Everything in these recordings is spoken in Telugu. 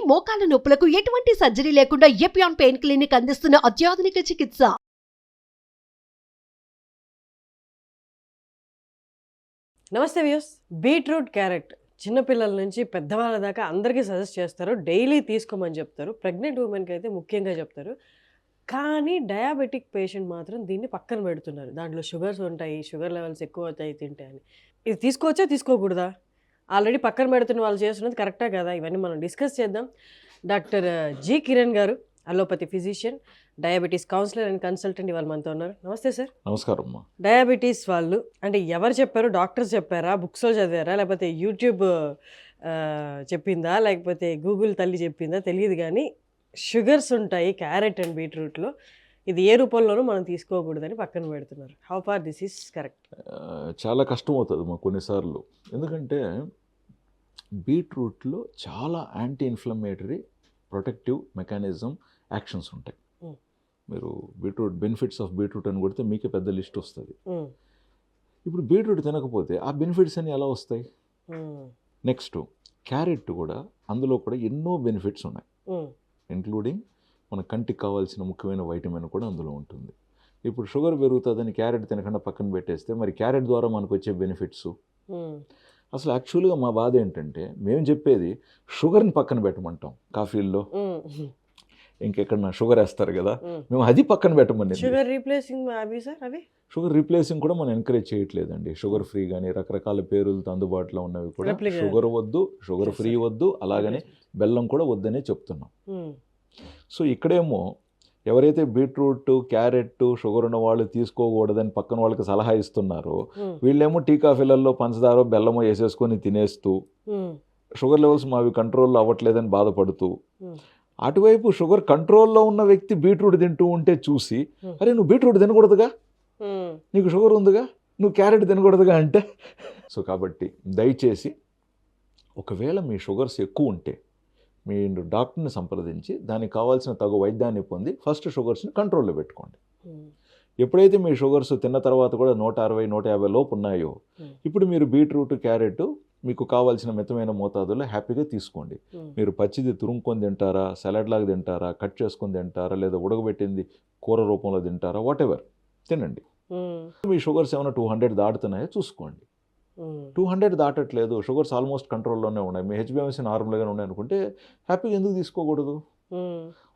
మోకాల నొప్పులకు ఎటువంటి సర్జరీ లేకుండా ఎపియాన్ పెయిన్ క్లినిక్ అందిస్తున్న అత్యాధునిక చికిత్స. నమస్తే వ్యూస్. బీట్రూట్, క్యారెట్ చిన్నపిల్లల నుంచి పెద్దవాళ్ళ దాకా అందరికీ సజెస్ట్ చేస్తారు, డైలీ తీసుకోమని చెప్తారు. ప్రెగ్నెంట్ ఉమెన్కి అయితే ముఖ్యంగా చెప్తారు. కానీ డయాబెటిక్ పేషెంట్ మాత్రం దీన్ని పక్కన పెడుతున్నారు. దాంట్లో షుగర్స్ ఉంటాయి, షుగర్ లెవెల్స్ ఎక్కువ అవుతాయి తింటే అని. ఇది తీసుకోవచ్చా తీసుకోకూడదా? ఆల్రెడీ పక్కన పెడుతున్న వాళ్ళు చేస్తున్నది కరెక్టా కదా? ఇవన్నీ మనం డిస్కస్ చేద్దాం. డాక్టర్ జి కిరణ్ గారు, allopathy physician, diabetes counsellor and consultant, ఇవాళ మనతో ఉన్నారు. నమస్తే సార్. నమస్కారం అమ్మా. డయాబెటీస్ వాళ్ళు అంటే ఎవరు చెప్పారు? డాక్టర్స్ చెప్పారా, బుక్స్లో చదివారా, లేకపోతే యూట్యూబ్ చెప్పిందా, లేకపోతే గూగుల్ తల్లి చెప్పిందా తెలియదు, కానీ షుగర్స్ ఉంటాయి క్యారెట్ అండ్ బీట్రూట్లో, ఇది ఏ రూపంలోనూ మనం తీసుకోకూడదని పక్కన పెడుతున్నారు. How far this is correct? చాలా కష్టం అవుతుంది మా కొన్నిసార్లు. ఎందుకంటే బీట్రూట్లో చాలా anti inflammatory protective mechanism actions ఉంటాయి. మీరు బీట్రూట్ బెనిఫిట్స్ ఆఫ్ బీట్రూట్ అని కొడితే మీకే పెద్ద లిస్ట్ వస్తుంది. ఇప్పుడు బీట్రూట్ తినకపోతే ఆ బెనిఫిట్స్ అన్ని ఎలా వస్తాయి? నెక్స్ట్ క్యారెట్ కూడా, అందులో కూడా ఎన్నో బెనిఫిట్స్ ఉన్నాయి, ఇంక్లూడింగ్ మన కంటికి కావాల్సిన ముఖ్యమైన వైటమిన్ కూడా అందులో ఉంటుంది. ఇప్పుడు షుగర్ పెరుగుతుందని క్యారెట్ తినకుండా పక్కన పెట్టేస్తే మరి క్యారెట్ ద్వారా మనకు వచ్చే బెనిఫిట్స్ అసలు యాక్చువల్గా మా బాధ ఏంటంటే, మేము చెప్పేది షుగర్ని పక్కన పెట్టమంటాం. కాఫీల్లో ఇంకెక్కడ షుగర్ వేస్తారు కదా, మేము అది పక్కన పెట్టమని. షుగర్ రీప్లేసింగ్ అవి సార్, అవి షుగర్ రీప్లేసింగ్ కూడా మనం ఎంకరేజ్ చేయట్లేదండి. షుగర్ ఫ్రీ కానీ రకరకాల పేరులతో అందుబాటులో ఉన్నవి కూడా షుగర్ వద్దు, షుగర్ ఫ్రీ వద్దు, అలాగనే బెల్లం కూడా వద్దనే చెప్తున్నాం. సో ఇక్కడేమో ఎవరైతే బీట్రూట్, క్యారెట్ షుగర్ ఉన్న వాళ్ళు తీసుకోకూడదని పక్కన వాళ్ళకి సలహా ఇస్తున్నారో, వీళ్ళేమో టీ కాఫీలలో పంచదార బెల్లమో వేసేసుకొని తినేస్తూ షుగర్ లెవెల్స్ మావి కంట్రోల్లో అవ్వట్లేదని బాధపడుతూ, అటువైపు షుగర్ కంట్రోల్లో ఉన్న వ్యక్తి బీట్రూట్ తింటూ ఉంటే చూసి, అరే నువ్వు బీట్రూట్ తినకూడదుగా, నీకు షుగర్ ఉందిగా, నువ్వు క్యారెట్ తినకూడదుగా అంటే. సో కాబట్టి దయచేసి ఒకవేళ మీ షుగర్స్ ఎక్కువ ఉంటే మీరు డాక్టర్ని సంప్రదించి దానికి కావాల్సిన తగు వైద్యాన్ని పొంది ఫస్ట్ షుగర్స్ని కంట్రోల్లో పెట్టుకోండి. ఎప్పుడైతే మీ షుగర్స్ తిన్న తర్వాత కూడా 160, 150 లోపు ఉన్నాయో, ఇప్పుడు మీరు బీట్రూట్, క్యారెట్ మీకు కావాల్సిన మితమైన మోతాదులో హ్యాపీగా తీసుకోండి. మీరు పచ్చిది తురుముకొని తింటారా, సలాడ్ లాగా తింటారా, కట్ చేసుకొని తింటారా, లేదా ఉడకబెట్టింది కూర రూపంలో తింటారా, వాట్ ఎవర్ తినండి. మీ షుగర్స్ ఏమైనా 200 దాటుతున్నాయో చూసుకోండి. 200 దాటట్లేదు, షుగర్స్ ఆల్మోస్ట్ కంట్రోల్లోనే ఉన్నాయి, మీ హెచ్బిఎంసీ నార్మల్గానే ఉన్నాయి అనుకుంటే హ్యాపీగా ఎందుకు తీసుకోకూడదు?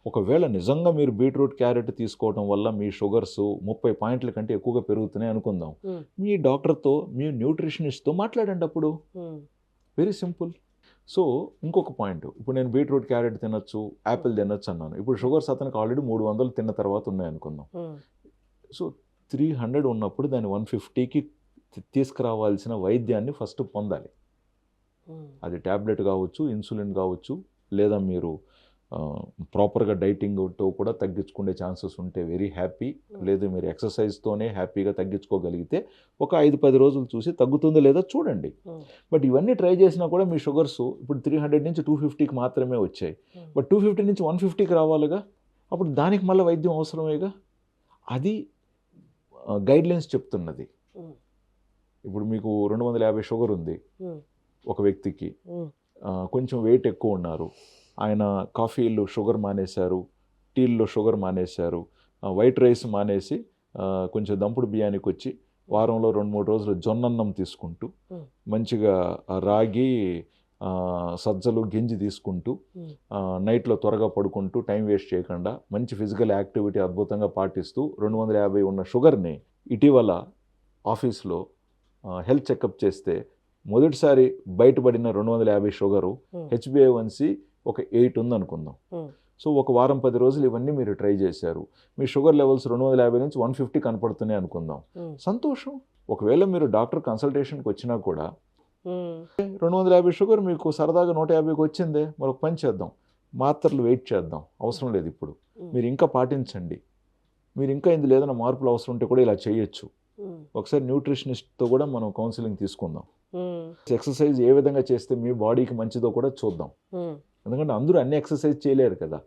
ఒకవేళ నిజంగా మీరు బీట్రూట్, క్యారెట్ తీసుకోవడం వల్ల మీ షుగర్స్ 30 పాయింట్ల కంటే ఎక్కువగా పెరుగుతున్నాయి అనుకుందాం, మీ డాక్టర్తో, మీ న్యూట్రిషనిస్ట్తో మాట్లాడండి. అప్పుడు వెరీ సింపుల్. సో ఇంకొక పాయింట్, ఇప్పుడు నేను బీట్రూట్, క్యారెట్ తినొచ్చు, యాపిల్ తినొచ్చు అన్నాను. ఇప్పుడు షుగర్స్ అతనికి ఆల్రెడీ 300 తిన్న తర్వాత ఉన్నాయి అనుకుందాం. సో 300 ఉన్నప్పుడు దాన్ని 150కి తీసుకురావాల్సిన వైద్యాన్ని ఫస్ట్ పొందాలి. అది ట్యాబ్లెట్ కావచ్చు, ఇన్సులిన్ కావచ్చు, లేదా మీరు ప్రాపర్గా డైటింగ్తో కూడా తగ్గించుకునే ఛాన్సెస్ ఉంటే వెరీ హ్యాపీ. లేదా మీరు ఎక్సర్సైజ్తోనే హ్యాపీగా తగ్గించుకోగలిగితే ఒక 5-10 రోజులు చూసి తగ్గుతుందో లేదో చూడండి. బట్ ఇవన్నీ ట్రై చేసినా కూడా మీ షుగర్స్ ఇప్పుడు 300 నుంచి 250కి మాత్రమే వచ్చాయి. బట్ 250 నుంచి 150కి రావాలిగా, అప్పుడు దానికి మళ్ళీ వైద్యం అవసరమేగా. అది గైడ్లైన్స్ చెప్తున్నది. ఇప్పుడు మీకు 250 షుగర్ ఉంది ఒక వ్యక్తికి, కొంచెం వెయిట్ ఎక్కువ ఉన్నారు, ఆయన కాఫీల్లో షుగర్ మానేశారు, టీల్లో షుగర్ మానేశారు, వైట్ రైస్ మానేసి కొంచెం దంపుడు బియ్యానికి వచ్చి వారంలో 2-3 రోజులు జొన్నన్నం తీసుకుంటూ, మంచిగా రాగి, సజ్జలు, గింజి తీసుకుంటూ, నైట్లో త్వరగా పడుకుంటూ, టైం వేస్ట్ చేయకుండా మంచి ఫిజికల్ యాక్టివిటీ అద్భుతంగా పాటిస్తూ 250 ఉన్న షుగర్ని ఇటీవల ఆఫీస్లో హెల్త్ చెకప్ చేస్తే మొదటిసారి బయటపడిన 250 షుగరు హెచ్బిఏవన్సీ ఒక 8 ఉందనుకుందాం. సో ఒక వారం 10 రోజులు ఇవన్నీ మీరు ట్రై చేశారు, మీ షుగర్ లెవెల్స్ 250 నుంచి 150 కనపడుతున్నాయి అనుకుందాం. సంతోషం. ఒకవేళ మీరు డాక్టర్ కన్సల్టేషన్కి వచ్చినా కూడా 250 షుగర్ మీకు సరదాగా 150కి వచ్చిందే, మరొక పని చేద్దాం, మాత్రలు వెయిట్ చేద్దాం, అవసరం లేదు ఇప్పుడు, మీరు ఇంకా పాటించండి, మీరు ఇంకా ఇందులో ఏదైనా మార్పులు అవసరం ఉంటే కూడా ఇలా చేయొచ్చు. ఒకసారి న్యూట్రిషనిస్ట్తో కూడా మనం కౌన్సిలింగ్ తీసుకుందాం. ఎక్సర్సైజ్ ఏ విధంగా చేస్తే మీ బాడీకి మంచిదో కూడా చూద్దాం. ఎందుకంటే అందరూ అన్ని ఎక్సర్సైజ్ చేయలేరు కదా.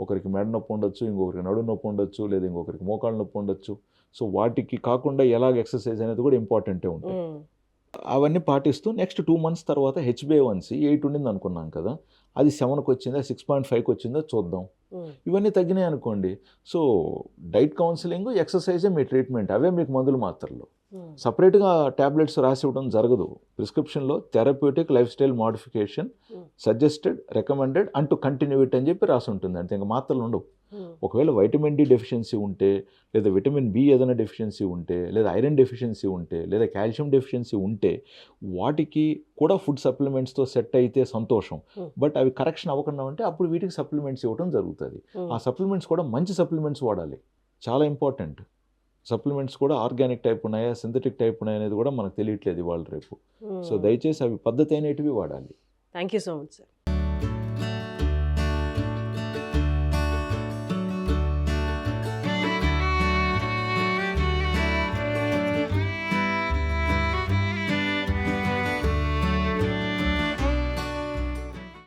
ఒకరికి మెడ నొప్పి ఉండొచ్చు, ఇంకొకరికి నడు నొప్పి ఉండొచ్చు, లేదా ఇంకొకరికి మోకాళ్ళ నొప్పి ఉండొచ్చు. సో వాటికి కాకుండా ఎలాగ ఎక్సర్సైజ్ అనేది కూడా ఇంపార్టెంటే ఉంటుంది. అవన్నీ పాటిస్తూ నెక్స్ట్ 2 months తర్వాత హెచ్బిఏవన్సీ 8 ఉండింది అనుకున్నాం కదా, అది 7కి వచ్చిందా 6.5కి వచ్చిందా చూద్దాం. ఇవన్నీ తగ్గినాయి అనుకోండి, సో డైట్ కౌన్సిలింగ్, ఎక్సర్సైజే మీ ట్రీట్మెంట్, అవే మీకు మందులు మాత్రలు. సపరేట్గా ట్యాబ్లెట్స్ రాసి ఇవ్వడం జరగదు. ప్రిస్క్రిప్షన్లో therapeutic lifestyle modification suggested recommended and to continue it అని చెప్పి రాసి ఉంటుంది. అంటే ఇంకా మాత్రలు ఉండవు. ఒకవేళ వైటమిన్ డి డెఫిషియన్సీ ఉంటే, లేదా విటమిన్ బి ఏదైనా డెఫిషియన్సీ ఉంటే, లేదా ఐరన్ డెఫిషియన్సీ ఉంటే, లేదా కాల్షియం డెఫిషియన్సీ ఉంటే వాటికి కూడా ఫుడ్ సప్లిమెంట్స్తో సెట్ అయితే సంతోషం. బట్ అవి కరెక్షన్ అవ్వకుండా ఉంటే అప్పుడు వీటికి సప్లిమెంట్స్ ఇవ్వడం జరుగుతుంది. ఆ సప్లిమెంట్స్ కూడా మంచి సప్లిమెంట్స్ వాడాలి, చాలా ఇంపార్టెంట్. సప్లిమెంట్స్ కూడా ఆర్గానిక్ టైప్ ఉన్నాయా, సింథటిక్ టైప్ ఉన్నాయా అనేది కూడా మనకు తెలియట్లేదు ఇవాళ రేపు. సో దయచేసి అవి పద్ధతి అయినటివి వాడాలి. Thank you so much sir.